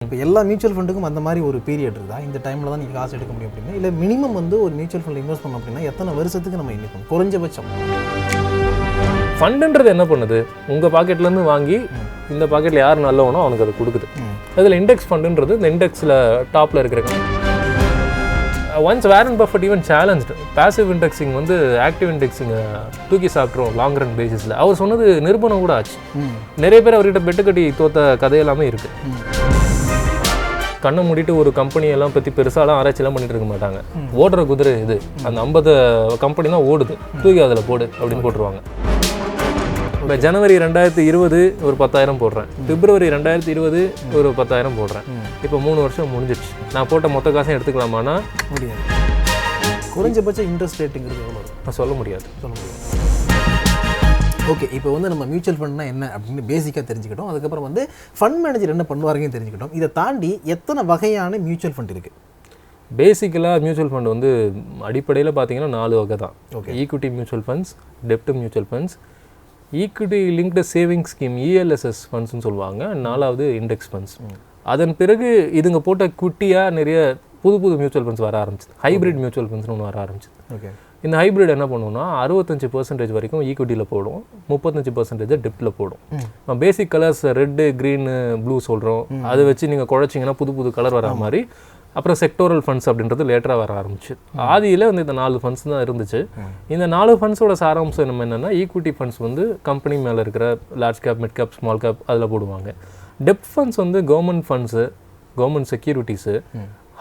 இப்போ எல்லா மியூச்சுவல் ஃபண்டுக்கும் அந்த மாதிரி ஒரு பீரியட் இருக்குதா, இந்த டைமில் தான் நீங்கள் காசு எடுக்க முடியும் அப்படின்னா, இல்லை மினிமம் வந்து ஒரு மியூச்சுவல் ஃபண்ட் இன்வெஸ்ட் பண்ணோம் அப்படின்னா எத்தனை வருஷத்துக்கு நம்ம இன்வெஸ்ட் பண்ணணும் குறைஞ்சபட்சம்? ஃபண்டுன்றது என்ன பண்ணுது, உங்கள் பாக்கெட்லேருந்து வாங்கி இந்த பாக்கெட்டில் யார் நல்லவனோ அவனுக்கு அது கொடுக்குது. அதில் இண்டெக்ஸ் ஃபண்டுன்றது இந்த இண்டெக்ஸில் டாப்பில் இருக்கிற once Warren Buffett even challenged passive indexing வந்து ஆக்டிவ் இண்டெக்ஸிங்கை தூக்கி சாப்பிட்றோம் லாங் ரன் பேசிஸில். அவர் சொன்னது நிரூபணம் கூட ஆச்சு. நிறைய பேர் அவர்கிட்ட பெட்டு கட்டி தோத்த கதையெல்லாமே இருக்குது. கண்ணை மூடிட்டு ஒரு கம்பெனியெல்லாம் பற்றி பெருசாலாம் ஆராய்ச்சியெல்லாம் பண்ணிட்டு இருக்க மாட்டாங்க. ஓடுற குதிரை இது, அந்த 50 கம்பெனி தான் ஓடுது, தூக்கி அதில் போடு அப்படின்னு போட்டுருவாங்க. இப்போ ஜனவரி 2020 ஒரு 10,000 போடுறேன், பிப்ரவரி 2020 ஒரு 10,000 போடுறேன். இப்போ 3 வருஷம் முடிஞ்சிடுச்சு. நான் போட்ட மொத்த காசையும் எடுத்துக்கலாமான்னா முடியாது. குறைஞ்சபட்சம் இன்ட்ரெஸ்ட் ரேட்டுங்கிறது எவ்வளோ நான் சொல்ல முடியாது. ஓகே, இப்போ வந்து நம்ம மியூச்சுவல் ஃபண்ட்னா என்ன அப்படின்னு பேசிக்காக தெரிஞ்சுக்கிட்டோம். அதுக்கப்புறம் வந்து ஃபண்ட் மேனேஜர் என்ன பண்ணுவாருன்னு தெரிஞ்சுக்கிட்டோம். இதை தாண்டி எத்தனை வகையான மியூச்சுவல் ஃபண்ட் இருக்குது? பேசிக்கலாக மியூச்சுவல் ஃபண்ட் வந்து அடிப்படையில் பார்த்தீங்கன்னா 4 வகை தான். ஓகே, ஈக்விட்டி மியூச்சுவல் ஃபண்ட்ஸ், டெப்ட் mutual funds, equity linked saving scheme ELSS ஃபண்ட்ஸ்னு சொல்லுவாங்க, 4வது இண்டெக்ஸ் ஃபண்ட்ஸ். அதன் பிறகு இதுங்க போட்ட குட்டியாக நிறைய புது மியூச்சுவல் ஃபண்ட்ஸ் வர ஆரம்பிச்சிது. ஹைப்ரிட் மியூச்சுவல் ஃபண்ட்ஸ்னு ஒன்று வர ஆரம்பிச்சிது. ஓகே, இந்த ஹைப்ரிட் என்ன பண்ணுவோம்னா 65% வரைக்கும் ஈக்விட்டியில் போடும், 35% டெப்ட்டில் போடும். பேசிக் கலர்ஸ் ரெட்டு, க்ரீனு, ப்ளூ சொல்கிறோம். அதை வச்சு நீங்கள் குழைச்சிங்கன்னா புது கலர் வர மாதிரி. அப்புறம் செக்டோரல் ஃபண்ட்ஸ் அப்படின்றது லேட்டராக வர ஆரம்பிச்சு. ஆதியில் வந்து இந்த 4 ஃபண்ட்ஸ் தான் இருந்துச்சு. இந்த 4 ஃபண்ட்ஸோட சாராம்சம் நம்ம என்னென்னா, ஈக்விட்டி ஃபண்ட்ஸ் வந்து கம்பெனி மேலே இருக்கிற large cap, mid cap, small cap அதில் போடுவாங்க. டெப்ட் ஃபண்ட்ஸ் வந்து government funds, government securities,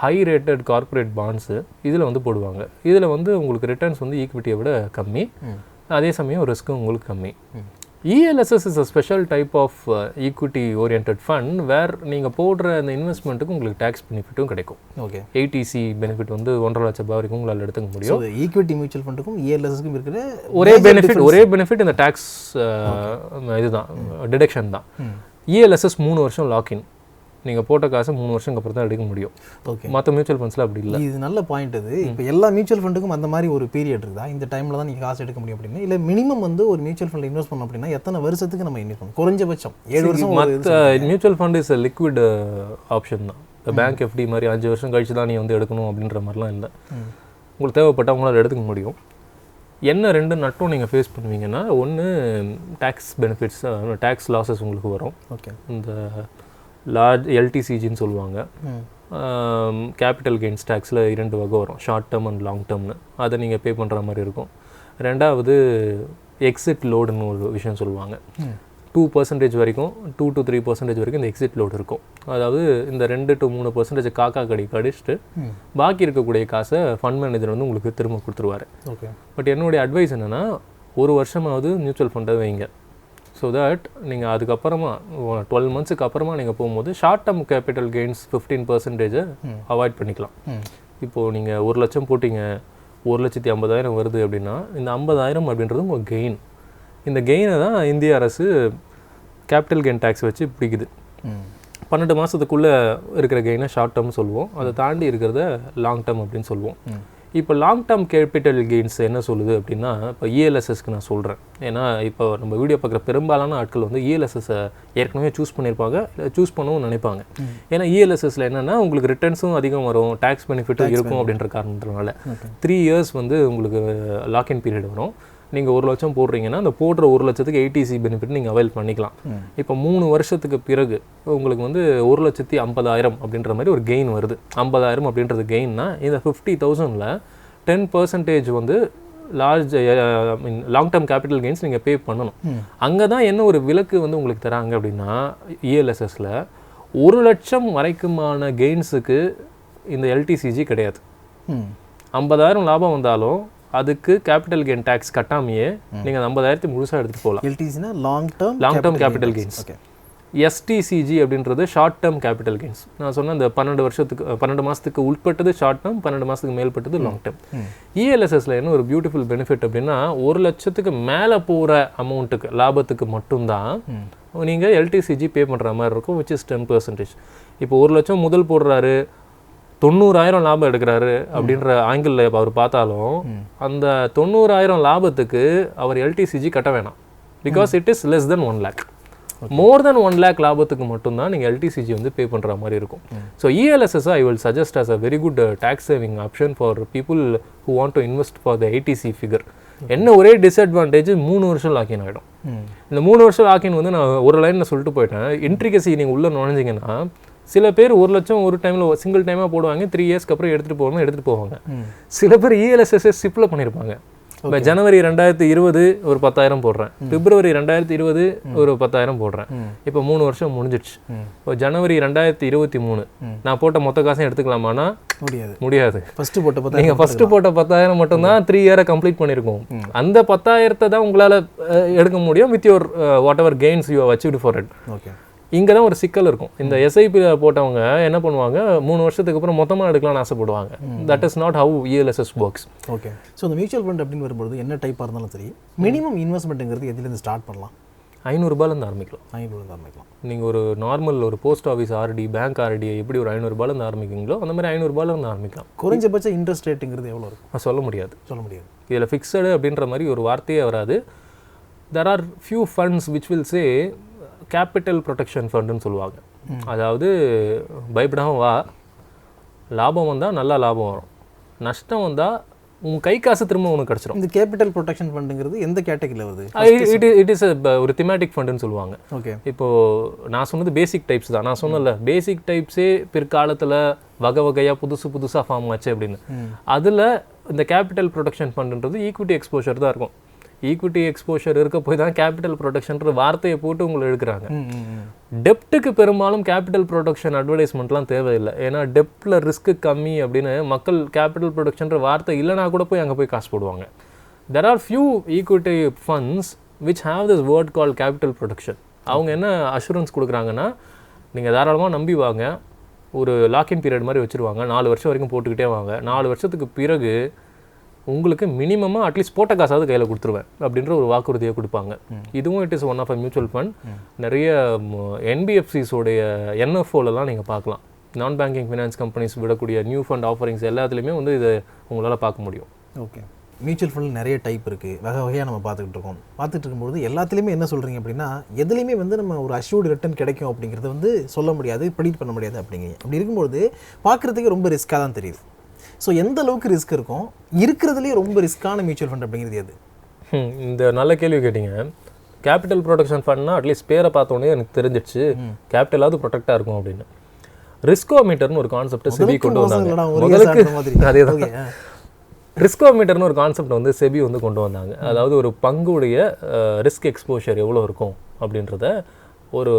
high rated corporate bonds இதில் வந்து போடுவாங்க. இதில் வந்து உங்களுக்கு ரிட்டர்ன்ஸ் வந்து ஈக்விட்டியை விட கம்மி, அதே சமயம் ரிஸ்க்கும் உங்களுக்கு கம்மி. ELSS is a special type of equity oriented fund where நீங்கள் போடுற அந்த இன்வெஸ்ட்மெண்ட்டுக்கு உங்களுக்கு டேக்ஸ் பெனிஃபிட்டும் கிடைக்கும். ஓகே, ATC பெனிஃபிட் வந்து 1.5 லட்சம் ரூபாய் வரைக்கும் உங்களால் எடுத்துக்க முடியும். ஈக்விட்டி மியூச்சுவல் ஃபண்டுக்கும் ELSSக்கும் இருக்கிற ஒரே பெனிஃபிட் இந்த டேக்ஸ் இதுதான், டிடக்ஷன் தான். ELSS 3 வருஷம் லாக்இன், நீங்கள் போட்ட காசு 3 வருஷம் அப்புறம் தான் எடுக்க முடியும். ஓகே, மற்ற மியூச்சுவல் ஃபண்ட்ஸில் அப்படி இல்லை. இது நல்ல பாயிண்ட். இது இப்போ எல்லா மியூச்சுவல் ஃபண்டுக்கும் அந்த மாதிரி ஒரு பீரியட் இருக்குதா, இந்த டைமில் தான் நீங்கள் காசு எடுக்க முடியும் அப்படின்னா, இல்லை மினிமம் வந்து ஒரு மியூச்சுவல் ஃபண்ட் இன்வெஸ்ட் பண்ணோம் அப்படின்னா எத்தனை வருஷத்துக்கு நம்ம இன்வெஸ்ட் பண்ணணும் குறைஞ்சபட்சம்? 7 வருஷம். மற்ற mutual fund is liquid option தான். பேங்க் FD மாதிரி 5 வருஷம் கழிச்சு தான் நீ வந்து எடுக்கணும் அப்படின்ற மாதிரிலாம் இல்லை. உங்களுக்கு தேவைப்பட்ட அவங்களால எடுத்துக்க முடியும். என்ன 2 நட்டும் நீங்கள் ஃபேஸ் பண்ணுவீங்கன்னா, ஒன்று டேக்ஸ் பெனிஃபிட்ஸ், டேக்ஸ் லாஸஸ் உங்களுக்கு வரும். ஓகே, இந்த லார்ஜ் LTCGன்னு சொல்லுவாங்க. கேபிட்டல் கெயின்ஸ் டேக்ஸில் 2 வகை வரும், ஷார்ட் டேர்ம் அண்ட் லாங் டேர்ம்னு. அதை நீங்கள் பே பண்ணுற மாதிரி இருக்கும். 2வது எக்ஸிட் லோடுன்னு ஒரு விஷயம் சொல்லுவாங்க. 2% வரைக்கும், 2 to 3% வரைக்கும் இந்த எக்ஸிட் லோடு இருக்கும். அதாவது இந்த 2 to 3% காக்கா கடிச்சிட்டு பாக்கி இருக்கக்கூடிய காசை ஃபண்ட் மேனேஜர் வந்து உங்களுக்கு திரும்ப கொடுத்துருவாரு. ஓகே, பட் என்னுடைய அட்வைஸ் என்னென்னா, 1 வருஷமாவது மியூச்சுவல் ஃபண்டை வைங்க. ஸோ தட் நீங்கள் அதுக்கப்புறமா 12 மந்த்ஸுக்கு அப்புறமா நீங்கள் போகும்போது short term capital gains 15% avoid பண்ணிக்கலாம். இப்போது நீங்கள் 1 லட்சம் போட்டிங்க, 1,50,000 வருது அப்படின்னா, இந்த 50,000 அப்படின்றது உங்கள் கெயின். இந்த கெயினை தான் இந்திய அரசு கேபிட்டல் கெயின் டேக்ஸ் வச்சு பிடிக்குது. 12 மாதத்துக்குள்ளே இருக்கிற கெயினை ஷார்ட் டேர்ம்னு சொல்லுவோம், அதை தாண்டி இருக்கிறத லாங் டேர்ம் அப்படின்னு சொல்லுவோம். இப்போ லாங் டேர்ம் கேபிட்டல் கெயின்ஸ் என்ன சொல்லுது அப்படின்னா, இப்போ ELSSக்கு நான் சொல்கிறேன். ஏன்னா இப்போ நம்ம வீடியோ பார்க்குற பெரும்பாலான ஆட்கள் வந்து ELSSை ஏற்கனவே சூஸ் பண்ணியிருப்பாங்க, இல்லை சூஸ் பண்ணவும் நினைப்பாங்க. ஏன்னா ELSSல என்னென்னா உங்களுக்கு ரிட்டர்ன்ஸும் அதிகம் வரும், டேக்ஸ் பெனிஃபிட்டும் இருக்கும் அப்படின்ற காரணத்தினால 3 இயர்ஸ் வந்து உங்களுக்கு லாக்இன் பீரியட் வரும். நீங்கள் 1 லட்சம் போடுறீங்கன்னா அந்த போடுற 1 லட்சத்துக்கு ATC பெனிஃபிட் நீங்கள் அவைல் பண்ணிக்கலாம். இப்போ 3 வருஷத்துக்கு பிறகு உங்களுக்கு வந்து 1,50,000 அப்படின்ற மாதிரி ஒரு கெயின் வருது. 50,000 அப்படின்றது கெயின்னா, இந்த 50,000ல் 10% வந்து லாங் டேர்ம் கேபிட்டல் கெயின்ஸ் நீங்கள் பே பண்ணணும். அங்கே தான் என்ன ஒரு விலக்கு வந்து உங்களுக்கு தராங்க அப்படின்னா, ELSSல 1 லட்சம் வரைக்குமான கெயின்ஸுக்கு இந்த LTCG கிடையாது. 50,000 லாபம் வந்தாலும் அதுக்கு கேபிட்டல் கெயின் டேக்ஸ் கட்டாமையே நீங்கள் அந்த 50,000 முழுசாக எடுத்துகிட்டு போகலாம். LTCனா long term capital gains. STCG அப்படின்றது ஷார்ட் டேர்ம் கேபிட்டல் கெயின்ஸ். நான் சொன்ன இந்த 12 மாதத்துக்கு உட்பட்டது ஷார்ட் டேர்ம், 12 மாதத்துக்கு மேல்பட்டது லாங் டேர்ம். ELSSல என்ன ஒரு பியூட்டிஃபுல் பெனிஃபிட் அப்படின்னா, 1 லட்சத்துக்கு மேலே போகிற அமௌண்ட்டுக்கு, லாபத்துக்கு மட்டும்தான் நீங்கள் LTCG பே பண்ணுற மாதிரி இருக்கும், which is 10%. இப்போ 1 லட்சம் முதல் போடுறாரு, 90,000 லாபம் எடுக்கிறாரு அப்படின்ற ஆங்கிளில் அவர் பார்த்தாலும் அந்த 90,000 லாபத்துக்கு அவர் LTCG கட்ட வேணாம். Because it is less than 1 lakh. More then 1 lakh லாபத்துக்கு மட்டும்தான் நீங்கள் எல்டிசிஜி வந்து பே பண்ணுற மாதிரி இருக்கும். So ELSS I will suggest as a very good tax saving option for people who want to invest for the ITC figure. என்ன ஒரே disadvantage 3 வருஷம் லாக்கின் ஆகிடும். இந்த 3 வருஷம் லாக்கின் வந்து நான் ஒரு லைனில் சொல்லிட்டு போயிட்டேன். இன்ட்ரிகசி நீங்கள் உள்ளே நுழைஞ்சிங்கன்னா சில பேர் 1 லட்சம் ஒரு டைமில் சிங்கிள் டைமாக போடுவாங்க, 3 இயர்ஸ்க்கு அப்புறம் எடுத்துகிட்டு போவாங்க. சில பேர் இஎல்எஸ்எஸ் சிப்பில் பண்ணியிருப்பாங்க. இப்போ ஜனவரி 2020 ஒரு 10,000 போடுறேன், பிப்ரவரி 2020 ஒரு 10,000 போடுறேன். இப்போ 3 வருஷம் முடிஞ்சிடுச்சு. இப்போ ஜனவரி 2023 நான் போட்ட மொத்த காசையும் எடுத்துக்கலாமான்னா முடியாது. நீங்கள் ஃபஸ்ட்டு போட்ட 10,000 மட்டும்தான் 3 இயரை கம்ப்ளீட் பண்ணியிருக்கோம். அந்த 10,000 தான் உங்களால் எடுக்க முடியும் with your whatever gains you have achieved for it. இங்கே தான் ஒரு சிக்கல் இருக்கும். இந்த எஸ்ஐபியில் போட்டவங்க என்ன பண்ணுவாங்க, 3 வருஷத்துக்கு அப்புறம் மொத்தமாக எடுக்கலாம்னு ஆசைப்படுவாங்க. That is not how ELSS works. Okay. So இந்த மியூச்சுவல் ஃபண்ட் அப்படின்னு வரும்போது என்ன டைப்பாக இருந்தாலும் சரி, மினிமம் இன்வெஸ்ட்மெண்ட்டுங்கிறது எதுலேருந்து ஸ்டார்ட் பண்ணலாம்? 500 ரூபாயிலேருந்து ஆரம்பிக்கலாம். 500 ஆரம்பிக்கலாம். நீங்கள் ஒரு நார்மல் ஒரு post office RD, bank RD எப்படி ஒரு 500 ரூபாயிலேருந்து ஆரம்பிக்கிறீங்களோ அந்த மாதிரி 500 ரூபாயிலேருந்து ஆரம்பிக்கலாம். குறைஞ்சபட்ச இன்ட்ரெஸ்ட் ரேட்டுங்கிறது எவ்வளோ இருக்கும்? சொல்ல முடியாது. இதில் ஃபிக்ஸடு அப்படின்ற மாதிரி ஒரு வார்த்தையே வராது. There are few funds which will say capital protection ஃபண்டுன்னு சொல்லுவாங்க. அதாவது பயப்படாமல் வா, லாபம் வந்தால் நல்லா லாபம் வரும், நஷ்டம் வந்தால் உங்கள் கை காசு திரும்ப உனக்கு கிடச்சிரும். இந்த கேபிட்டல் ப்ரொடெக்ஷன் ஃபண்டுங்கிறது எந்த கேட்டகரியில் வருது? இட் இஸ் ஒரு திமேட்டிக் ஃபண்டுன்னு சொல்லுவாங்க. ஓகே. இப்போது நான் சொன்னது பேசிக் டைப்ஸ் தான். நான் சொன்னல பேசிக் டைப்ஸே பிற்காலத்தில் வகை வகையாக புதுசாக ஃபார்ம் ஆச்சு அப்படின்னு. அதில் இந்த கேபிட்டல் ப்ரொடெக்ஷன் ஃபண்டுன்றது ஈக்விட்டி எக்ஸ்போஷர் தான் இருக்கும். ஈக்விட்டி எக்ஸ்போஷர் இருக்க போய் தான் கேபிட்டல் ப்ரொடெக்ஷன்ற வார்த்தையை போட்டு உங்களை எடுக்கிறாங்க. டெப்ட்டுக்கு பெரும்பாலும் கேபிட்டல் ப்ரொடெக்ஷன் அட்வர்டைஸ்மெண்ட்லாம் தேவையில்லை. ஏன்னா டெப்டில் ரிஸ்க்கு கம்மி அப்படின்னு மக்கள் கேபிட்டல் ப்ரொடெக்ஷன்ற வார்த்தை இல்லைனா கூட போய் அங்கே போய் காசு போடுவாங்க. There are few equity funds which have this word call capital protection. அவங்க என்ன அஷூரன்ஸ் கொடுக்குறாங்கன்னா, நீங்கள் தாராளமாக நம்பி வாங்க, ஒரு லாக்இன் பீரியட் மாதிரி வச்சுருவாங்க, 4 வருஷம் வரைக்கும் போட்டுக்கிட்டே வாங்க, 4 வருஷத்துக்கு பிறகு உங்களுக்கு மினிமமாக அட்லீஸ்ட் போட்ட காசாவது கையில் கொடுத்துருவேன் அப்படின்ற ஒரு வாக்குறுதியை கொடுப்பாங்க. இதுவும் it is one of a mutual fund. நிறைய என்பிஎஃப்சிஸோடைய என்எஃப்ஓலலாம் நீங்கள் பார்க்கலாம். நான் பேங்கிங் ஃபினான்ஸ் கம்பெனிஸ் விடக்கூடிய நியூ ஃபண்ட் ஆஃபரிங்ஸ் எல்லாத்துலேயுமே வந்து இதை உங்களால் பார்க்க முடியும். ஓகே. மியூச்சுவல் ஃபண்ட் நிறைய டைப் இருக்குது, வகை வகையாக நம்ம பார்த்துட்டு இருக்கும்போது எல்லாத்துலேயுமே என்ன சொல்கிறீங்க அப்படின்னா, எதுலேயுமே வந்து நம்ம ஒரு அஷ்யூர்டு ரிட்டர்ன் கிடைக்கும் அப்படிங்கிறது வந்து சொல்ல முடியாது, ப்ரெடிக்ட் பண்ண முடியாது அப்படிங்கிறீங்க. அப்படி இருக்கும்போது பார்க்குறதுக்கு ரொம்ப ரிஸ்க்காக தான் தெரியுது. ஸோ எந்த அளவுக்கு ரிஸ்க் இருக்கும், இருக்கிறதுலேயே ரொம்ப ரிஸ்க்கான மியூச்சுவல் ஃபண்ட் அப்படிங்கிறது எது? இந்த நல்ல கேள்வி கேட்டிங்க. கேபிட்டல் ப்ரொடெக்ஷன் ஃபண்ட்னா அட்லீஸ்ட் பேரை பார்த்தோன்னே எனக்கு தெரிஞ்சிடுச்சு கேபிட்டலாவது ப்ரொடெக்டாக இருக்கும் அப்படின்னு. ரிஸ்கோமீட்டர்னு ஒரு கான்செப்ட் செபி கொண்டு வந்தாங்க. அதே தான் ரிஸ்கோமீட்டர்னு ஒரு கான்செப்ட் வந்து செபி வந்து கொண்டு வந்தாங்க. அதாவது ஒரு பங்குடைய ரிஸ்க் எக்ஸ்போஷர் எவ்வளோ இருக்கும் அப்படின்றத ஒரு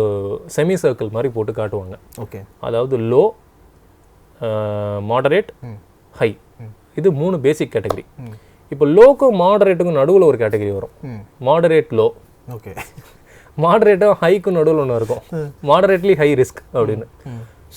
செமி சர்க்கிள் மாதிரி போட்டு காட்டுவாங்க. ஓகே. அதாவது லோ, மாடரேட், ஹை, இது 3 பேசிக் கேட்டகரி. இப்போ லோக்கும் மாடரேட்டுக்கும் நடுவில் ஒரு கேட்டகரி வரும், மாடரேட் லோ. ஓகே. மாடரேட்டும் ஹைக்கும் நடுவில் ஒன்று இருக்கும், மாடரேட்லி ஹை ரிஸ்க் அப்படின்னு.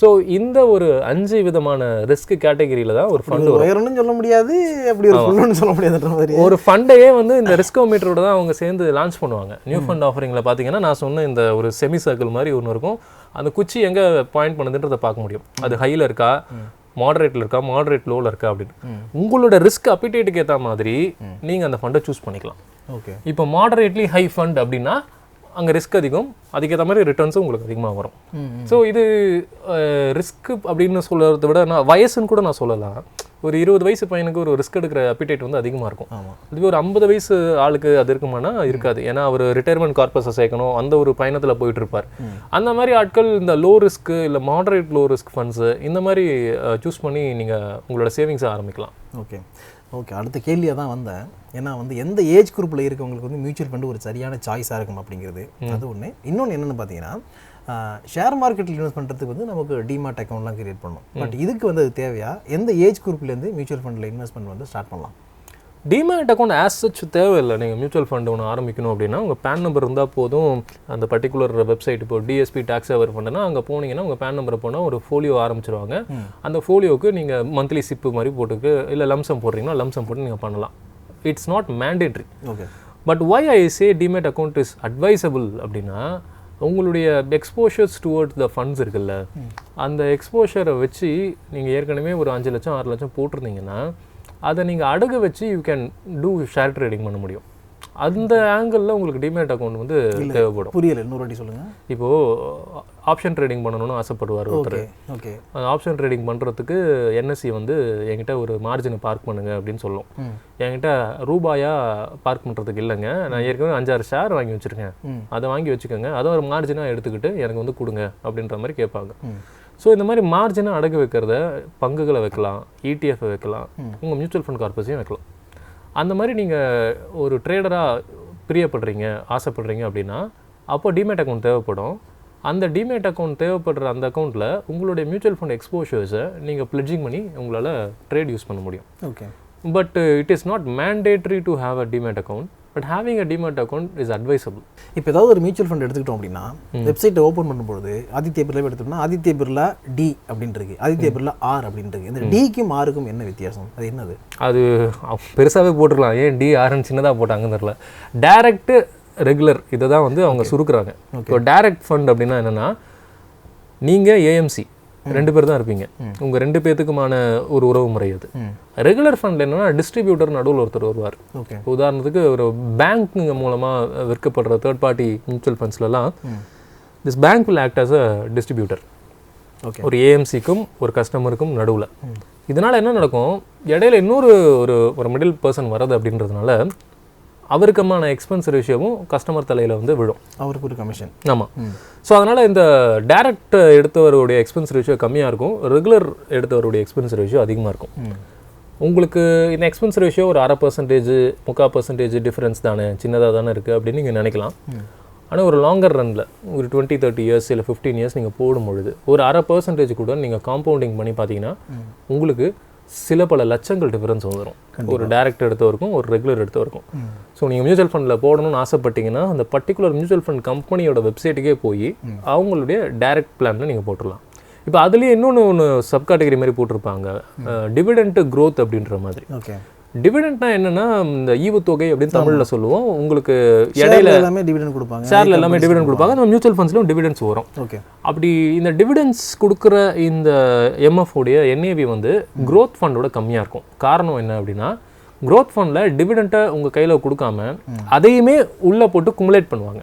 ஸோ இந்த ஒரு 5 விதமான ரிஸ்க் கேட்டகரியில் தான் ஒரு ஃபண்ட் வரும். சொல்ல முடியாது, அப்படி ஒரு சொல்ல முடியாது. ஒரு ஃபண்டையே வந்து இந்த ரிஸ்கோமீட்டரோட தான் அவங்க சேர்ந்து லான்ச் பண்ணுவாங்க. நியூ ஃபண்ட் ஆஃபரிங்கில் பார்த்தீங்கன்னா நான் சொன்ன இந்த ஒரு செமி சர்க்கிள் மாதிரி ஒன்று இருக்கும். அந்த குச்சி எங்கே பாயிண்ட் பண்ணுதுன்றதை பார்க்க முடியும். அது ஹையில் இருக்கா, மாடரேட்டில் இருக்கா, மாடரேட் லோவில் இருக்கா அப்படின்னு. உங்களோட ரிஸ்க் அப்பிடேட்டுக்கு ஏற்ற மாதிரி நீங்கள் அந்த ஃபண்டை சூஸ் பண்ணிக்கலாம். ஓகே. இப்போ மாடரேட்லி ஹை ஃபண்ட் அப்படின்னா அங்கே ரிஸ்க் அதிகம், அதுக்கேற்ற மாதிரி ரிட்டர்ன்ஸும் உங்களுக்கு அதிகமாக வரும். ஸோ இது ரிஸ்க் அப்படின்னு சொல்கிறத விட நான் வயசுன்னு கூட நான் சொல்லலாம். ஒரு 20 வயசு பையனுக்கு ஒரு ரிஸ்க் எடுக்கிற அப்பிடேட் வந்து அதிகமாக இருக்கும். இதுவே ஒரு 50 வயசு ஆளுக்கு அது இருக்குமானா இருக்காது. ஏன்னா அவர் ரிட்டையர்மெண்ட் கார்பஸை சேர்க்கணும், அந்த ஒரு பயணத்தில் போயிட்டு இருப்பார். அந்த மாதிரி ஆட்கள் இந்த லோ ரிஸ்க்கு இல்லை மாடரேட் லோ ரிஸ்க் ஃபண்ட்ஸு இந்த மாதிரி சூஸ் பண்ணி நீங்கள் உங்களோட சேவிங்ஸை ஆரம்பிக்கலாம். ஓகே. ஓகே. அடுத்த கேள்வியாக தான் வந்தேன். ஏன்னா வந்து எந்த ஏஜ் குரூப்பில் இருக்கவங்களுக்கு வந்து மியூச்சுவல் ஃபண்டு ஒரு சரியான சாய்ஸாக இருக்கும் அப்படிங்கிறது அது ஒன்று. இன்னொன்று என்னென்னு பார்த்தீங்கன்னா, ஷேர் மார்க்கெட்டில் இன்வெஸ்ட் பண்ணுறதுக்கு வந்து நமக்கு டிமார்ட் அக்கௌண்ட்லாம் கிரியேட் பண்ணணும். பட் இதுக்கு வந்து அது தேவையா? எந்த ஏஜ் குரூப்லேருந்து மியூச்சுவல் ஃபண்டில் இன்வெஸ்ட்மெண்ட் வந்து ஸ்டார்ட் பண்ணலாம்? டிமேட் அக்கௌண்ட் ஆஸ் சச் தேவையில்லை. நீங்கள் மியூச்சுவல் ஃபண்டு ஒன்று ஆரம்பிக்கணும் அப்படின்னா உங்கள் பேன் நம்பர் இருந்தால் போதும். அந்த பர்டிகுலர் வெப்சைட் இப்போ டிஎஸ்பி டேக்ஸ் சேவர் ஃபண்டுனா அங்கே போனீங்கன்னா உங்கள் பேன் நம்பரை போனால் ஒரு ஃபோலியோ ஆரம்பிச்சிருவாங்க. அந்த ஃபோலியோவுக்கு நீங்கள் மந்த்லி சிப்பு மாதிரி போட்டுக்கு இல்லை லம்சம் போடுறீங்கன்னா லம்சம் போட்டு நீங்கள் பண்ணலாம். It's not mandatory. Okay. But why I say demat account is advisable அப்படின்னா, உங்களுடைய எக்ஸ்போஷர்ஸ் டுவர்ட்ஸ் த ஃபண்ட்ஸ் இருக்குல்ல, அந்த எக்ஸ்போஷரை வச்சு நீங்கள் ஏற்கனவே ஒரு 5 லட்சம் 6 லட்சம் போட்டிருந்தீங்கன்னா அதை நீங்கள் அடகு வச்சு you can do share trading பண்ண முடியும். அந்த ஆங்கிளில் உங்களுக்கு டிமேட் அக்கௌண்ட் வந்து தேவைப்படும். புரியல, இன்னொரு வாட்டி சொல்லுங்கள். இப்போது ஆப்ஷன் ட்ரேடிங் பண்ணணும்னு ஆசைப்படுவார் ஒருத்தர். ஓகே. அந்த ஆப்ஷன் ட்ரேடிங் பண்ணுறதுக்கு என்எஸ்சி வந்து என்கிட்ட ஒரு மார்ஜினை பார்க் பண்ணுங்க அப்படின்னு சொல்லும். என்கிட்ட ரூபாயா பார்க் பண்ணுறதுக்கு இல்லைங்க, நான் ஏற்கனவே 5-6 ஷேர் வாங்கி வச்சுருக்கேன், அதை வாங்கி வச்சுக்கோங்க, அதை ஒரு மார்ஜினாக எடுத்துக்கிட்டு எனக்கு வந்து கொடுங்க அப்படின்ற மாதிரி கேட்பாங்க. ஸோ இந்த மாதிரி மார்ஜினை அடகு வைக்கிறத பங்குகளை வைக்கலாம், இடிஎஃப் வைக்கலாம், உங்கள் மியூச்சுவல் ஃபண்ட் கார்பஸையும் வைக்கலாம். அந்த மாதிரி நீங்கள் ஒரு ட்ரேடராக பிரியப்படுறீங்க, ஆசைப்படுறீங்க அப்படின்னா அப்போ டிமேட் அக்கௌண்ட் தேவைப்படும். அந்த டிமேட் அக்கௌண்ட் தேவைப்படுற அந்த அக்கௌண்ட்டில் உங்களுடைய மியூச்சுவல் ஃபண்ட் எக்ஸ்போஷர்ஸை நீங்கள் பிளட்ஜிங் பண்ணி உங்களால் ட்ரேட் யூஸ் பண்ண முடியும். Okay. But it is not mandatory to have a demat account, but having a demat account is advisable. இப்போ ஏதாவது ஒரு மியூச்சுவல் ஃபண்ட் எடுத்துக்கிட்டோம் அப்படின்னா வெப்சைட்டை ஓப்பன் பண்ணும்போது ஆதித்ய பிர்லா எடுத்தோம்னா ஆதித்ய பிர்லா டி அப்படின்னு இருக்கு, ஆதித்ய பிர்லா ஆர் அப்படின்னு இருக்கு. இந்த டிக்கும் ஆருக்கும் என்ன வித்தியாசம், அது என்னது? அது பெருசாகவே போட்டுருக்கலாம், ஏன் டி ஆர்ன்னு சின்னதாக போட்டாங்கன்னு தெரியல. டைரக்ட் ரெகுலர் இதை தான் வந்து அவங்க சுருக்குறாங்க. இப்போ டைரக்ட் ஃபண்ட் அப்படின்னா என்னென்னா, நீங்கள் ஏஎம்சி 2 பேர் தான் இருப்பீங்க, உங்கள் 2 பேர்த்துக்குமான ஒரு உறவு முறை அது. ரெகுலர் ஃபண்ட் என்னன்னா டிஸ்ட்ரிபியூட்டர் நடுவில் ஒருத்தர் வருவார். உதாரணத்துக்கு ஒரு பேங்க்குங்க மூலமாக விற்கப்படுற தேர்ட் பார்ட்டி மியூச்சுவல் ஃபண்ட்ஸ்லாம் this bank will act as a distributor ஒரு ஏஎம்சிக்கும் ஒரு கஸ்டமருக்கும் நடுவில். இதனால் என்ன நடக்கும், இடையில இன்னொரு ஒரு மிடில் பர்சன் வர்றது அப்படின்றதுனால அவருக்குமான எக்ஸ்பென்ஸ் ரேஷியோவும் கஸ்டமர் தலையில் வந்து விழும், அவருக்கு ஒரு கமிஷன். ஆமாம். ஸோ அதனால் இந்த டைரக்ட் எடுத்தவருடைய எக்ஸ்பென்ஸ் ரேஷியோ கம்மியாக இருக்கும், ரெகுலர் எடுத்தவருடைய எக்ஸ்பென்ஸ் ரேஷியோ அதிகமாக இருக்கும். உங்களுக்கு இந்த எக்ஸ்பென்ஸ் ரேஷியோ ஒரு 0.5%, 3/4% டிஃப்ரென்ஸ் தானே, சின்னதாக தானே இருக்குது அப்படின்னு நீங்கள் நினைக்கலாம். ஆனால் ஒரு லாங்கர் ரனில் ஒரு 20-30 இயர்ஸ் இல்லை 15 இயர்ஸ் நீங்கள் போடும்பொழுது ஒரு 0.5% கூட நீங்கள் காம்பவுண்டிங் பண்ணி பார்த்தீங்கன்னா உங்களுக்கு சில பல லட்சங்கள் டிஃபரன்ஸ் வந்துடும், ஒரு டைரக்ட் எடுத்தவருக்கும் ஒரு ரெகுலர் எடுத்தவருக்கும். ஸோ நீங்கள் மியூச்சுவல் ஃபண்டில் போடணும்னு ஆசைப்பட்டீங்கன்னா அந்த பர்டிகுலர் மியூச்சுவல் ஃபண்ட் கம்பெனியோட வெப்சைட்டுக்கே போய் அவங்களுடைய டைரக்ட் பிளானில் நீங்கள் போட்டுடலாம். இப்போ அதுலேயே இன்னொன்று சப் கேட்டகரி மாதிரி போட்டிருப்பாங்க, டிவிடெண்ட் க்ரோத் அப்படின்ற மாதிரி. ஓகே. டிவிடெண்ட்னா என்னன்னா இந்த ஈவுத்தொகை அப்படின்னு தமிழில் சொல்லுவோம். உங்களுக்கு இடையில எல்லாமே டிவிடெண்ட் கொடுப்பாங்க, ஷேரில் எல்லாமே டிவிடெண்ட் கொடுப்பாங்க, அந்த மியூச்சுவல் ஃபண்ட்ஸ்லையும் டிவிடெண்ட்ஸ் வரும். ஓகே. அப்படி இந்த டிவிடெண்ட்ஸ் கொடுக்குற இந்த எம்எஃப் உடைய என்ஏவி வந்து க்ரோத் ஃபண்டோட கம்மியாக இருக்கும். காரணம் என்ன அப்படின்னா, க்ரோத் ஃபண்டில் டிவிடெண்ட்டை உங்கள் கையில் கொடுக்காம அதையுமே உள்ளே போட்டு குமுலேட் பண்ணுவாங்க.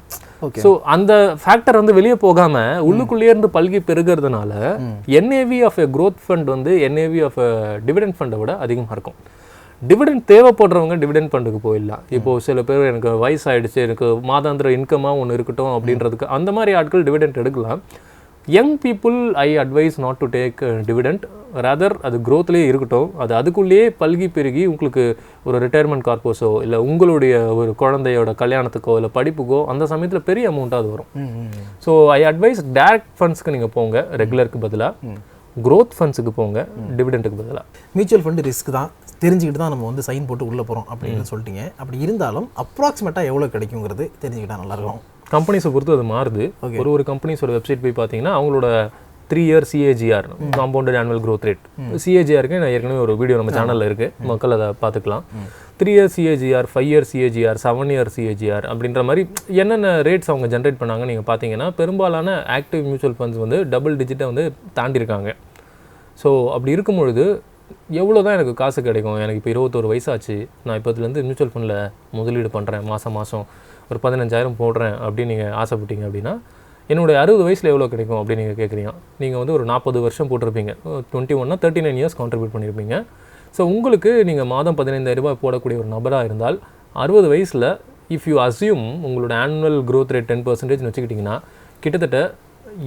ஸோ அந்த ஃபேக்டர் வந்து வெளியே போகாமல் உள்ளுக்குள்ளேயே இருந்து பல்கி பெருகிறதுனால NAV of a growth fund வந்து என்ஏவி ஆஃப் எ டிவிடெண்ட் ஃபண்டை விட அதிகமாக இருக்கும். டிவிடெண்ட் தேவைப்படுறவங்க டிவிடெண்ட் ஃபண்டுக்கு போயிடலாம். இப்போது சில பேர் எனக்கு வயசாகிடுச்சு, எனக்கு மாதாந்திர இன்கமாக ஒன்று இருக்கட்டும் அப்படின்றதுக்கு அந்த மாதிரி ஆட்கள் டிவிடெண்ட் எடுக்கலாம். Young people I advice not to take dividend, rather அது க்ரோத்லேயே இருக்கட்டும், அது அதுக்குள்ளேயே பல்கி பெருகி உங்களுக்கு ஒரு ரிட்டையர்மெண்ட் கார்பஸோ இல்லை உங்களுடைய ஒரு குழந்தையோட கல்யாணத்துக்கோ இல்லை படிப்புக்கோ அந்த சமயத்தில் பெரிய அமௌண்ட்டாக அது வரும். ஸோ ஐ அட்வைஸ் டைரக்ட் ஃபண்ட்ஸ்க்கு நீங்கள் போங்க, ரெகுலருக்கு பதிலாக க்ரோத் ஃபண்ட்ஸுக்கு போங்க, டிவிடெண்ட்டுக்கு பதிலாக. மியூச்சுவல் ஃபண்டு ரிஸ்க் தான், தெரிஞ்சுக்கிட்டு தான் நம்ம வந்து சைன் போட்டு உள்ளே போகிறோம் அப்படின்னு சொல்லிட்டீங்க. அப்படி இருந்தாலும் அப்ராக்சிமேட்டாக எவ்வளோ கிடைக்குங்கிறது தெரிஞ்சுக்கிட்டா நல்லாயிருக்கும். கம்பெனிஸை பொறுத்து அது மாறுது. ஒரு கம்பெனிஸோட வெப்சைட் போய் பார்த்தீங்கன்னா அவங்களோட 3 year CAGR compounded annual growth rate, CAGRக்கு நான் ஏற்கனவே ஒரு வீடியோ நம்ம சேனலில் இருக்குது, மக்கள் அதை பார்த்துக்கலாம். 3 year CAGR, 5 year CAGR, 7 year CAGR அப்படின்ற மாதிரி என்னென்ன ரேட்ஸ் அவங்க ஜென்ரேட் பண்ணாங்க நீங்கள் பார்த்தீங்கன்னா பெரும்பாலான ஆக்டிவ் மியூச்சுவல் ஃபண்ட்ஸ் வந்து டபுள் டிஜிட்டை வந்து தாண்டியிருக்காங்க. ஸோ அப்படி இருக்கும்பொழுது எவ்வளோ தான் எனக்கு காசு கிடைக்கும், எனக்கு இப்போ 21 வயசாச்சு, நான் இப்போதுலேருந்து மியூச்சுவல் ஃபண்டில் முதலீடு பண்ணுறேன், மாதம் ஒரு 15,000 போடுறேன் அப்படின்னு நீங்கள் ஆசைப்பட்டீங்க அப்படின்னா என்னுடைய 60 வயசில் எவ்வளோ கிடைக்கும் அப்படின்னு நீங்கள் கேட்குறீங்க. நீங்கள் வந்து ஒரு 40 வருஷம் போட்டிருப்பீங்க, 21னா 39 இயர்ஸ் கான்ட்ரிபியூட் பண்ணியிருப்பீங்க. ஸோ உங்களுக்கு நீங்கள் மாதம் 15,000 ரூபாய் போடக்கூடிய ஒரு நபராக இருந்தால் 60 வயசில் இஃப் யூ அஸ்யூம் உங்களோட ஆனுவல் க்ரோத் ரேட் 10% வச்சுக்கிட்டிங்கன்னா கிட்டத்தட்ட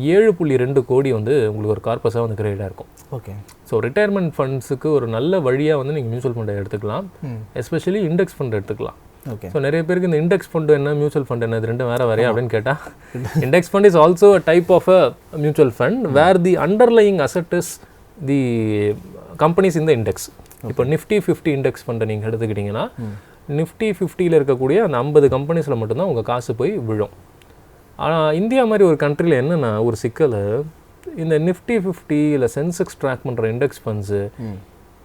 7.2 கோடி வந்து உங்களுக்கு ஒரு கார்பஸாக வந்து கிரியேட்டாக இருக்கும். ஓகே. ஸோ ரிட்டையர்மெண்ட் ஃபண்ட்ஸுக்கு ஒரு நல்ல வழியாக வந்து நீங்கள் மியூச்சுவல் ஃபண்டை எடுத்துக்கலாம், எஸ்பெஷலி இண்டெக்ஸ் ஃபண்ட் எடுத்துக்கலாம். ஓகே. ஸோ நிறைய பேருக்கு இந்த இண்டெக்ஸ் ஃபண்டு என்ன மியூச்சுவல் ஃபண்ட் என்ன இது ரெண்டும் வேறையா அப்படின்னு கேட்டால், index fund is also a type of a mutual fund where the underlying asset is the companies இந்த இண்டெக்ஸ். இப்போ நிஃப்டி 50 இண்டெக்ஸ் ஃபண்டை நீங்கள் எடுத்துக்கிட்டிங்கன்னா நிஃப்டி 50ல் இருக்கக்கூடிய அந்த 50 கம்பெனிஸில் மட்டும்தான் உங்கள் காசு போய் விழும். ஆனால் இந்தியா மாதிரி ஒரு கண்ட்ரியில் என்னென்னா ஒரு சிக்கல், இந்த நிஃப்டி 50 இல்லை சென்செக்ஸ் ட்ராக் பண்ணுற இண்டெக்ஸ் ஃபண்ட்ஸு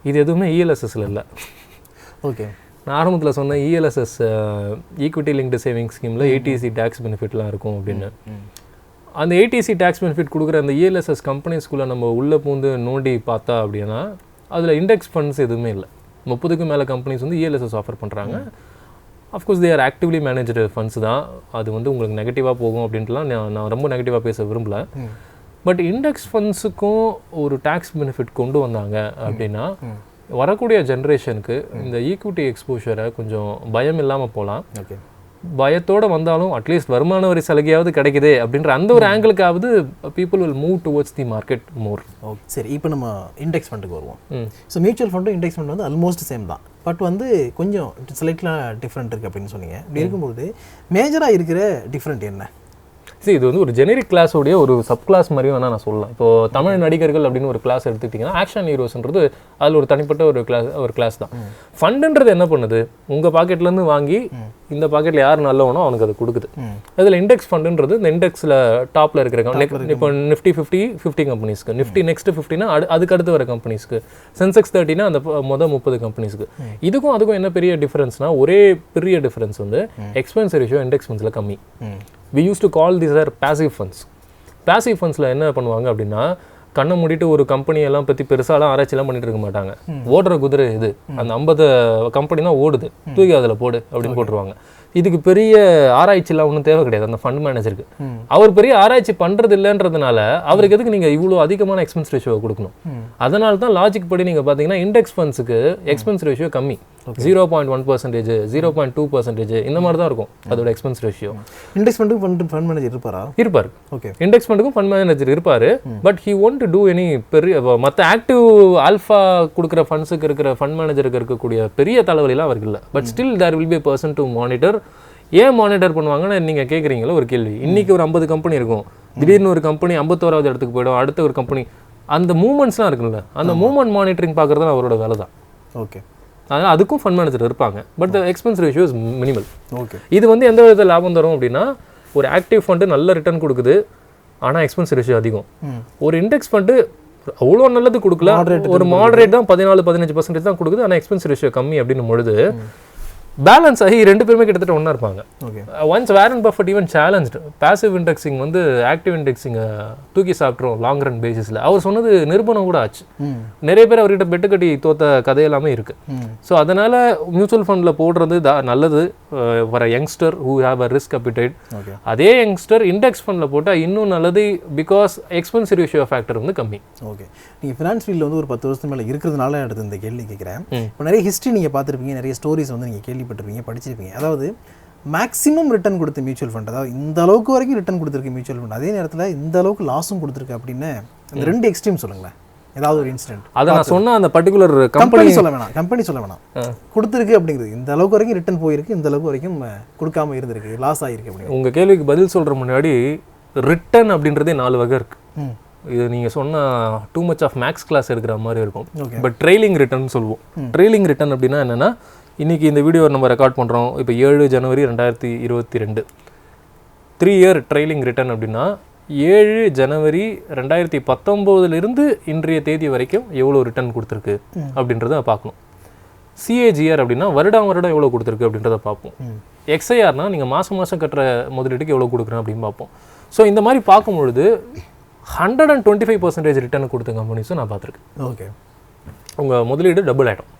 இது எதுவுமே இஎல்எஸ்எஸ்ல இல்லை. ஓகே. நான் ஆரம்பத்தில் சொன்னேன் இஎல்எஸ்எஸ் ஈக்விட்டி லிங்க்டு சேவிங் ஸ்கீமில் ஏடிசி டேக்ஸ் பெனிஃபிட்லாம் இருக்கும் அப்படின்னு. அந்த ஏடிசி டேக்ஸ் பெனிஃபிட் கொடுக்குற அந்த இஎல்எஸ்எஸ் கம்பெனிஸ்குள்ளே நம்ம உள்ளே பூந்து நோண்டி பார்த்தா அப்படின்னா அதில் இண்டெக்ஸ் ஃபண்ட்ஸ் எதுவுமே இல்லை. 30க்கும் மேலே கம்பெனிஸ் வந்து இஎல்எஸ்எஸ் ஆஃபர் பண்ணுறாங்க. Of course they are actively managed funds தான். அது வந்து உங்களுக்கு நெகட்டிவாக போகும் அப்படின்ட்டுலாம் நான் ரொம்ப நெகட்டிவாக பேச விரும்பல. பட் இண்டெக்ஸ் ஃபண்ட்ஸுக்கும் ஒரு டேக்ஸ் பெனிஃபிட் கொண்டு வந்தாங்க அப்படின்னா வரக்கூடிய ஜென்ரேஷனுக்கு இந்த ஈக்விட்டி எக்ஸ்போஷரை கொஞ்சம் பயம் இல்லாமல் போகலாம். ஓகே, பயத்தோடு வந்தாலும் அட்லீஸ்ட் வருமான வரி சலுகையாவது கிடைக்குதே அப்படின்ற அந்த ஒரு ஆங்கிளுக்காவது people will move towards the market more. Okay, சரி. இப்போ நம்ம இண்டெக்ஸ் ஃபண்டுக்கு வருவோம். ஸோ மியூச்சுவல் ஃபண்டும் இண்டெக்ஸ் ஃபண்ட் வந்து ஆல்மோஸ்ட் சேம் தான். பட் வந்து கொஞ்சம் ஸ்லைட்லாம் டிஃப்ரெண்ட் இருக்குது அப்படின்னு சொன்னீங்க. இப்படி இருக்கும்போது மேஜராக இருக்கிற டிஃப்ரெண்ட் என்ன? சரி, இது வந்து ஒரு ஜெனரிக் கிளாஸோடைய ஒரு சப் கிளாஸ் மாதிரியும் வேணால் நான் சொல்லலாம். இப்போ தமிழ் நடிகர்கள் அப்படின்னு ஒரு கிளாஸ் எடுத்துக்கிட்டிங்கன்னா ஆக்ஷன் ஹீரோஸ்ன்றது அதில் ஒரு தனிப்பட்ட ஒரு கிளாஸ் தான். ஃபண்டுன்றது என்ன பண்ணுது, உங்கள் பாக்கெட்லேருந்து வாங்கி இந்த பாக்கெட்டில் யார் நல்லவனோ அவனுக்கு அது கொடுக்குது. அதில் இண்டெக்ஸ் ஃபண்டுன்றது இந்த இண்டெக்ஸில் டாப்பில் இருக்கிற இப்போ நிஃப்டி 50 கம்பெனிஸ்க்கு, நிஃப்டி நெக்ஸ்ட் 50னா அதுக்கு அடுத்து வர கம்பெனிஸ்க்கு, சென்செக்ஸ் 30னா அந்த மொதல் 30 கம்பெனிஸ்க்கு. அதுக்கும் என்ன பெரிய டிஃபரன்ஸ்னா, ஒரே பெரிய டிஃபரன்ஸ் வந்து எக்ஸ்பென்ஸ் ரேஷியோ இண்டெக்ஸ் ஃபண்ட்ஸில் கம்மி. We used to call these are passive funds. Passive fundsல என்ன பண்ணுவாங்க அப்படின்னா, கண்ணை மூடிட்டு ஒரு கம்பெனியெல்லாம் பற்றி பெருசாலாம் ஆராய்ச்சிலாம் பண்ணிட்டு இருக்க மாட்டாங்க. ஓடுற குதிரை இது, அந்த 50 கம்பெனி தான் ஓடுது, தூக்கி அதில் போடு அப்படின்னு போட்டுருவாங்க. இதுக்கு பெரிய ஆராய்ச்சிலாம் ஒன்றும் தேவை கிடையாது அந்த ஃபண்ட் மேனேஜருக்கு. அவர் பெரிய ஆராய்ச்சி பண்ணுறது இல்லைன்றதுனால அவருக்கு எதுக்கு நீங்கள் இவ்வளோ அதிகமான எக்ஸ்பென்ஸ் ரேஷியோ கொடுக்கணும்? அதனால தான் லாஜிக் படி நீங்கள் பார்த்தீங்கன்னா இண்டெக்ஸ் ஃபண்ட்ஸுக்கு எக்ஸ்பென்ஸ் ரேஷியோ கம்மி, 0.1%, 0.2% இந்த மாதிரி தான் இருக்கும் அதோட எக்ஸ்பென்ஸ் ரேஷியோ. இண்டெக்ஸ் ஃபண்டுக்கு ஃபண்ட் மேனேஜர் இருப்பார். ஓகே, இண்டெக்ஸ் ஃபண்டுக்கும் ஃபண்ட் மேனேஜர் இருப்பார். But he won't to do any பெரிய மற்ற ஆக்டிவ் ஆல்ஃபா கொடுக்குற ஃபண்ட்ஸுக்கு இருக்கிற ஃபண்ட் மேனேஜருக்கு இருக்கக்கூடிய பெரிய தலைவலிலாம் அவருக்கு இல்லை. But still there will be a person to monitor. ஏன் மானிட்டர் பண்ணுவாங்கன்னு நீங்கள் கேட்குறீங்களோ ஒரு கேள்வி. இன்றைக்கி ஒரு 50 கம்பெனி இருக்கும், திடீர்னு ஒரு கம்பெனி 51வது இடத்துக்கு போய்டும், அடுத்த ஒரு கம்பெனி, அந்த மூவ்மெண்ட்ஸ்லாம் இருக்குல்ல, அந்த மூவ்மெண்ட் மானிட்டரிங் பார்க்குறது தான் அவரோட வேலை தான். ஓகே, அதனால் அதுக்கும் ஃபண்ட் மேனேஜர் இருப்பாங்க. But the expense ratio is minimal. Okay, இது வந்து எந்த விதத்தில் லாபம் தரும் அப்படின்னா, ஒரு ஆக்டிவ் ஃபண்டு நல்ல ரிட்டர்ன் கொடுக்குது, ஆனால் எக்ஸ்பென்ஸ் ரேஷியோ அதிகம். ஒரு இண்டெக்ஸ் ஃபண்டு அவ்வளோ நல்லது கொடுக்கல, ஒரு மாடரேட் தான் 14-15% தான் கொடுக்குது, ஆனால் எக்ஸ்பென்ஸ் ரேஷியோ கம்மி அப்படின்னு பொழுது பேலன்ஸ் ஆகி ரெண்டு பேருமே கிட்டத்தட்ட ஒன்றா இருப்பாங்க. Once Warren Buffett even challenged passive indexing வந்து ஆக்டிவ் இண்டெக்ஸிங்கை தூக்கி சாப்பிட்றோம் லாங் ரன் பேசிஸில். அவர் சொன்னது நிரூபணம் கூட ஆச்சு. நிறைய பேர் அவர்கிட்ட பெட்டு கட்டி தோத்த கதையெல்லாமே இருக்குது. ஸோ அதனால் மியூச்சுவல் ஃபண்டில் போடுறது நல்லது வர youngster who have a risk appetite. அதே யங்ஸ்டர் இண்டெக்ஸ் ஃபண்டில் போட்டால் இன்னும் நல்லது, பிகாஸ் எக்ஸ்பென்ஸ் ரேஷியோ ஃபேக்டர் வந்து கம்மி. ஓகே, நீங்கள் ஃபினான்ஸ் ஃபீல்டில் வந்து ஒரு 10 வருஷத்துக்கு மேலே இருக்கிறதுனால எடுத்து இந்த கேள்வி கேட்குறேன். இப்போ நிறைய ஹிஸ்ட்ரி நீங்கள் பார்த்துருப்பீங்க, நிறைய ஸ்டோரிஸ் வந்து நீங்கள் கேள்விப்பட்டிருப்பீங்க, படிச்சிருப்பீங்க. அதாவது மேக்ஸிமம் ரிட்டர்ன் கொடுத்த மியூச்சுவல் ஃபண்ட், அதாவது இந்த அளவுக்கு வரைக்கும் ரிட்டர்ன் கொடுத்துருக்கு மியூச்சுவல் ஃபண்ட், அதே நேரத்தில் இந்த அளவுக்கு லாஸும் கொடுத்துருக்கு அப்படின்னு அந்த ரெண்டு எக்ஸ்ட்ரீம் சொல்லுங்களேன். ஏதாவது ஒரு இன்சிடென்ட் அதை நான் சொன்ன அந்த பர்டிகுலர் கம்பெனி சொல்ல வேணாம் கொடுத்துருக்கு அப்படிங்கிறது, இந்த அளவுக்கு வரைக்கும் ரிட்டர்ன் போயிருக்கு, இந்த அளவுக்கு வரைக்கும் கொடுக்காம இருந்திருக்கு, லாஸ் ஆகிருக்கு அப்படின்னு. உங்கள் கேள்விக்கு பதில் சொல்கிற முன்னாடி ரிட்டர்ன் அப்படின்றதே 4 வகை இருக்குது. இது நீங்கள் சொன்னால் too much of maths class எடுக்கிற மாதிரி இருக்கும். பட் ட்ரெயிலிங் ரிட்டர்ன் சொல்லுவோம். ட்ரெயிலிங் ரிட்டர்ன் அப்படின்னா என்னென்னா, இன்றைக்கி இந்த வீடியோ நம்ம ரெக்கார்ட் பண்ணுறோம், இப்போ 7 ஜனவரி 2022, 3 இயர் ட்ரெயிலிங் ரிட்டர்ன் அப்படின்னா 7 ஜனவரி 2019 இன்றைய தேதி வரைக்கும் எவ்வளோ ரிட்டர்ன் கொடுத்துருக்கு அப்படின்றத பார்க்கணும். சிஏஜிஆர் அப்படின்னா வருடம் எவ்வளோ கொடுத்துருக்கு அப்படின்றத பார்ப்போம். எக்ஸ்ஐஆர்னால் நீங்கள் மாதம் கட்டுற முதலீட்டுக்கு எவ்வளோ கொடுக்குறேன் அப்படின்னு பார்ப்போம். ஸோ இந்த மாதிரி பார்க்கும்பொழுது 125% ரிட்டர்ன் கொடுத்த கம்பெனிஸும் நான் பார்த்துருக்கேன். ஓகே, உங்கள் முதலீடு டபுள் ஆகிடும்.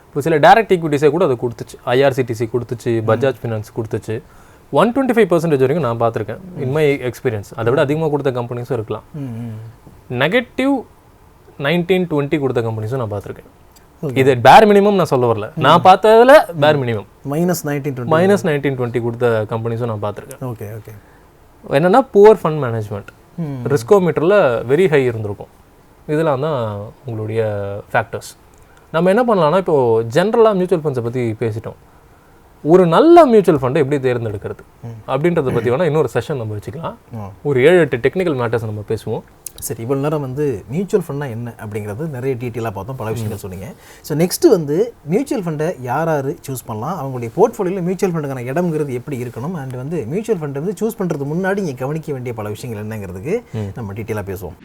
இப்போ சில டைரக்ட் ஈக்விட்டிஸே கூட அதை கொடுத்துச்சு, ஐஆர்சிடிசி கொடுத்துச்சு, பஜாஜ் ஃபினான்ஸ் கொடுத்துச்சு. 125% வரைக்கும் நான் பார்த்துருக்கேன் இன் மை எக்ஸ்பீரியன்ஸ். அதை விட அதிகமாக கொடுத்த கம்பெனிஸும் இருக்கலாம். நெகட்டிவ் 19-20 கொடுத்த கம்பெனிஸும் நான் பார்த்துருக்கேன். இது பேர் மினிமம் நான் சொல்ல வரல, நான் பார்த்ததில் பேர் மினிமம் -19-20 கொடுத்த கம்பெனிஸும் நான் பார்த்துருக்கேன். ஓகே ஓகே, என்னென்னா புவர் ஃபண்ட் மேனேஜ்மெண்ட், ரிஸ்கோமீட்டரில் வெரி ஹை இருந்திருக்கும். இதெல்லாம் தான் உங்களுடைய ஃபேக்டர்ஸ். நம்ம என்ன பண்ணலாம்னா, இப்போது ஜென்ரலாக மியூச்சுவல் ஃபண்ட்ஸை பற்றி பேசிட்டோம். ஒரு நல்ல மியூச்சுவல் ஃபண்டை எப்படி தேர்ந்தெடுக்கிறது அப்படின்றத பற்றி வேணால் இன்னொரு செஷன் நம்ம வச்சுக்கலாம். ஒரு 7-8 டெக்னிக்கல் மேட்டர்ஸ் நம்ம பேசுவோம். சரி, இவ்வளோ நேரம் வந்து மியூச்சுவல் ஃபண்ட்னா என்ன அப்படிங்கிறது நிறைய டீட்டெயிலாக பார்த்தோம், பல விஷயங்கள் சொன்னீங்க. ஸோ நெக்ஸ்ட்டு வந்து மியூச்சுவல் ஃபண்டை யார் சூஸ் பண்ணலாம், அவங்களுடைய போர்ட்ஃபோலியோவில் மியூச்சுவல் ஃபண்டுக்கான இடம்ங்கிறது எப்படி இருக்கணும், அண்ட் வந்து மியூச்சுவல் ஃபண்டை வந்து சூஸ் பண்ணுறதுக்கு முன்னாடி இங்கே கவனிக்க வேண்டிய பல விஷயங்கள் என்னங்கிறதுக்கு நம்ம டீட்டெயிலாக பேசுவோம்.